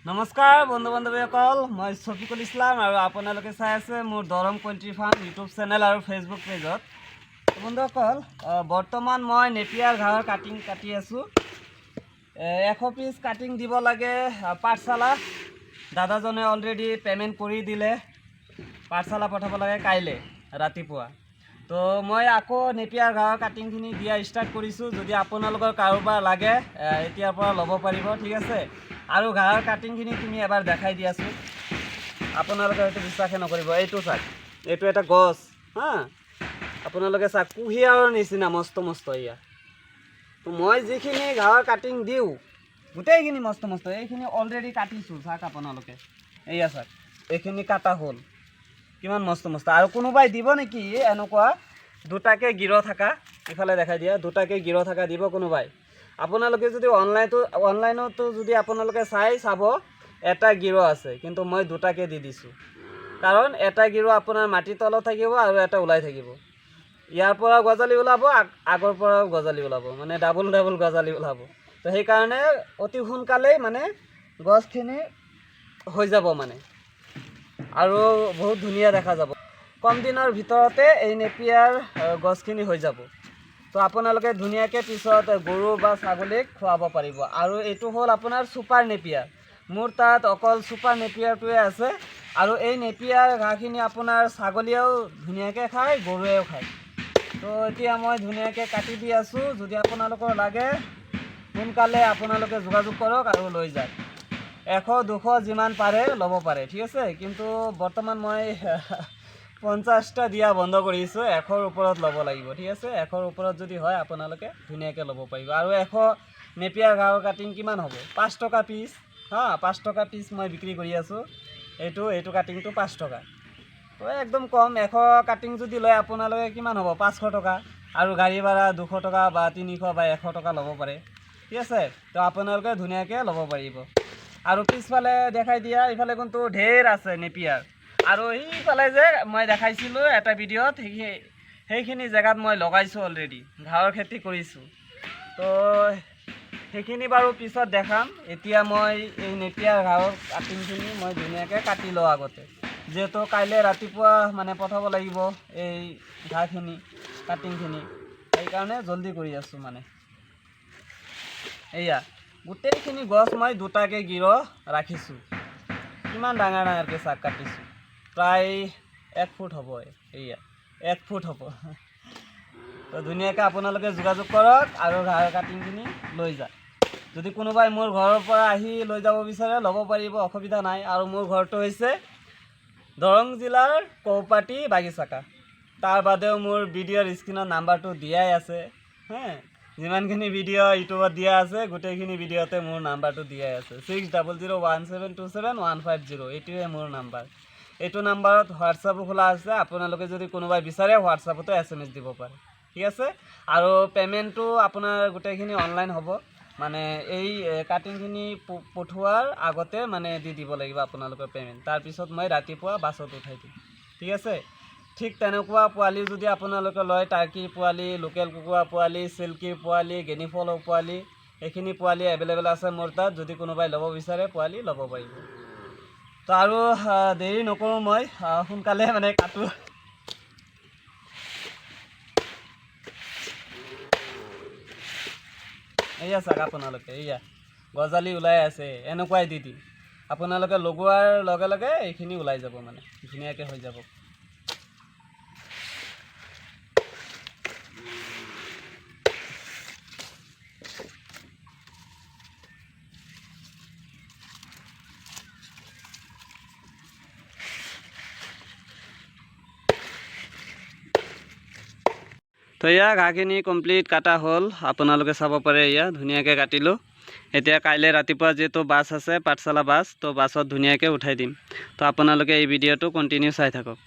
নমস্কাৰ বন্ধু বান্ধৱীসকল, মই শফিকুল ইছলাম আৰু আপোনালোকে চাই আছে মোৰ Darrang poultry farm YouTube channel আৰু ফেচবুক পেজত। বন্ধুসকল, বৰ্তমান মই নেপিয়াৰ ঘাঁহৰ কাটিং কাটি আছোঁ। 100 পিচ কাটিং দিব লাগে পাঠশালা। দাদাজনে অলৰেডি পে'মেণ্ট কৰি দিলে। পাঠশালা পঠাব লাগে কাইলৈ ৰাতিপুৱা। তো মই আকৌ নেপিয়াৰ ঘাঁহৰ কাটিংখিনি দিয়া ষ্টাৰ্ট কৰিছোঁ। যদি আপোনালোকৰ কাৰোবাৰ লাগে এতিয়াৰ পৰা ল'ব পাৰিব, ঠিক আছে। আৰু ঘাঁহৰ কাটিংখিনি তুমি এবাৰ দেখাই দিয়াচোন। আপোনালোকে হয়তো বিশ্বাসে নকৰিব। এইটো চাওক, এইটো এটা গছ হা। আপোনালোকে চাওক, কুঁহিয়াৰৰ নিচিনা মস্ত মস্ত এয়া। তো মই যিখিনি ঘাঁহৰ কাটিং দিওঁ গোটেইখিনি মস্ত মস্ত। এইখিনি অলৰেডি কাটিছোঁ, চাওক আপোনালোকে। এয়া চাওক, এইখিনি কাটা হ'ল, কিমান মস্ত মস্ত। আৰু কোনোবাই দিব নেকি এনেকুৱা দুটাকৈ গিৰ থকা? ইফালে দেখাই দিয়া, দুটাকৈ গিৰ থকা দিব কোনোবাই? আপোনালোকে যদি অনলাইনতো যদি আপোনালোকে চাব, এটা গিৰ আছে, কিন্তু মই দুটাকৈ দি দিছোঁ। কাৰণ এটা গিৰ আপোনাৰ মাটিৰ তলত থাকিব আৰু এটা ওলাই থাকিব। ইয়াৰ পৰা গজালি ওলাব, আগৰ পৰাও গজালি ওলাব, মানে ডাবল ডাবল গজালি ওলাব। তো সেইকাৰণে অতি সোনকালেই মানে গছখিনি হৈ যাব মানে, আৰু বহুত ধুনীয়া দেখা যাব। কম দিনৰ ভিতৰতে এই নেপিয়াৰ গছখিনি হৈ যাব। তো আপোনালোকে ধুনীয়াকৈ পিছত গৰু বা ছাগলীক খুৱাব পাৰিব। আৰু এইটো হ'ল আপোনাৰ ছুপাৰ নেপিয়াৰ। মোৰ তাত অকল ছুপাৰ নেপিয়াৰটোৱে আছে। আৰু এই নেপিয়াৰ ঘাঁহখিনি আপোনাৰ ছাগলীয়েও ধুনীয়াকৈ খায়, গৰুৱেও খায়। তো এতিয়া মই ধুনীয়াকৈ কাটি দি আছোঁ। যদি আপোনালোকৰ লাগে সোনকালে আপোনালোকে যোগাযোগ কৰক আৰু লৈ যাওক। 100 200 যিমান পাৰে ল'ব পাৰে, ঠিক আছে। কিন্তু বৰ্তমান মই 50টা দিয়া বন্ধ কৰিছোঁ। 100ৰ ওপৰত ল'ব লাগিব, ঠিক আছে। 100ৰ ওপৰত যদি হয় আপোনালোকে ধুনীয়াকৈ ল'ব পাৰিব। আৰু 100 নেপিয়াৰ ঘাঁহৰ কাটিং কিমান হ'ব? 5 টকা পিচ হা। 5 টকা পিচ মই বিক্ৰী কৰি আছোঁ। এইটো কাটিংটো 5 টকা। তো একদম কম। 100 কাটিং যদি লয় আপোনালোকে কিমান হ'ব? 500 টকা। আৰু গাড়ী ভাড়া 200 টকা বা 300 বা 100 টকা ল'ব পাৰে, ঠিক আছে। তো আপোনালোকে ধুনীয়াকৈ ল'ব পাৰিব। আৰু পিছফালে দেখাই দিয়া, ইফালে কিন্তু ঢেৰ আছে নেপিয়াৰ। আৰু সেইফালে যে মই দেখাইছিলোঁ এটা ভিডিঅ'ত, সেইখিনি জেগাত মই লগাইছোঁ অলৰেডি, ঘাঁহৰ খেতি কৰিছোঁ। তো সেইখিনি বাৰু পিছত দেখাম। এতিয়া মই এই নেপিয়াৰ ঘাঁহৰ কাটিংখিনি মই ধুনীয়াকৈ কাটি লওঁ আগতে, যিহেতু কাইলৈ ৰাতিপুৱা মানে পঠাব লাগিব এই ঘাঁহখিনি কাটিংখিনি। সেইকাৰণে জলদি কৰি আছোঁ মানে। এয়া গোটেইখিনি গছ মই দুটাকৈ গিৰ ৰাখিছোঁ। কিমান ডাঙৰ ডাঙৰকৈ চাক কাটিছোঁ, প্ৰায় 1 ফুট হ'ব। এয়া 1 ফুট হ'ব। তো ধুনীয়াকৈ আপোনালোকে যোগাযোগ কৰক আৰু ঘাঁহৰ কাটিংখিনি লৈ যাওক। যদি কোনোবাই মোৰ ঘৰৰ পৰা আহি লৈ যাব বিচাৰে ল'ব পাৰিব, অসুবিধা নাই। আৰু মোৰ ঘৰটো হৈছে দৰং জিলাৰ কৌপাটি বাগিচাকা। তাৰ বাদেও মোৰ ভিডিঅ'ৰ স্ক্ৰীণত নাম্বাৰটো দিয়াই আছে হা। যিমানখিনি ভিডিঅ' ইউটিউবত দিয়া আছে গোটেইখিনি ভিডিঅ'তে মোৰ নাম্বাৰটো দিয়াই আছে। 6001727150। এইটোৱে মোৰ নাম্বাৰ। এইটো নাম্বাৰত হোৱাটছআপো খোলা আছে। আপোনালোকে যদি কোনোবাই বিচাৰে হোৱাটছআপতো SMS দিব পাৰে, ঠিক আছে। আৰু পে'মেণ্টটো আপোনাৰ গোটেইখিনি অনলাইন হ'ব। মানে এই কাটিংখিনি পঠোৱাৰ আগতে মানে দি দিব লাগিব আপোনালোকৰ পে'মেণ্ট। তাৰপিছত মই ৰাতিপুৱা বাছত উঠাই দিম, ঠিক আছে। ঠিক তেনেকুৱা পোৱালি যদি আপোনালোকে লয়, টাৰ্কিৰ পোৱালি, লোকেল কুকুৰা পোৱালি, চিল্কিৰ পোৱালি, গেনিফলৰ পোৱালি, এইখিনি পোৱালি এভেইলেবল আছে মোৰ তাত। যদি কোনোবাই ল'ব বিচাৰে পোৱালি ল'ব পাৰিব। তো আৰু দেৰি নকৰোঁ, মই সোনকালে মানে কাটোঁ। এয়া চাওক আপোনালোকে, এয়া গজালি ওলাই আছে। এনেকুৱাই দি দিম। আপোনালোকে লগোৱাৰ লগে লগে এইখিনি ওলাই যাব, মানে ধুনীয়াকৈ হৈ যাব। তো এয়া ঘাঁহখিনি কমপ্লিট কাটা হ'ল। আপোনালোকে চাব পাৰে, এয়া ধুনীয়াকৈ কাটিলোঁ। এতিয়া কাইলৈ ৰাতিপুৱা যিহেতু বাছ আছে, পাঠশালা বাছ, তো বাছত ধুনীয়াকৈ উঠাই দিম। তো আপোনালোকে এই ভিডিঅ'টো কণ্টিনিউ চাই থাকক।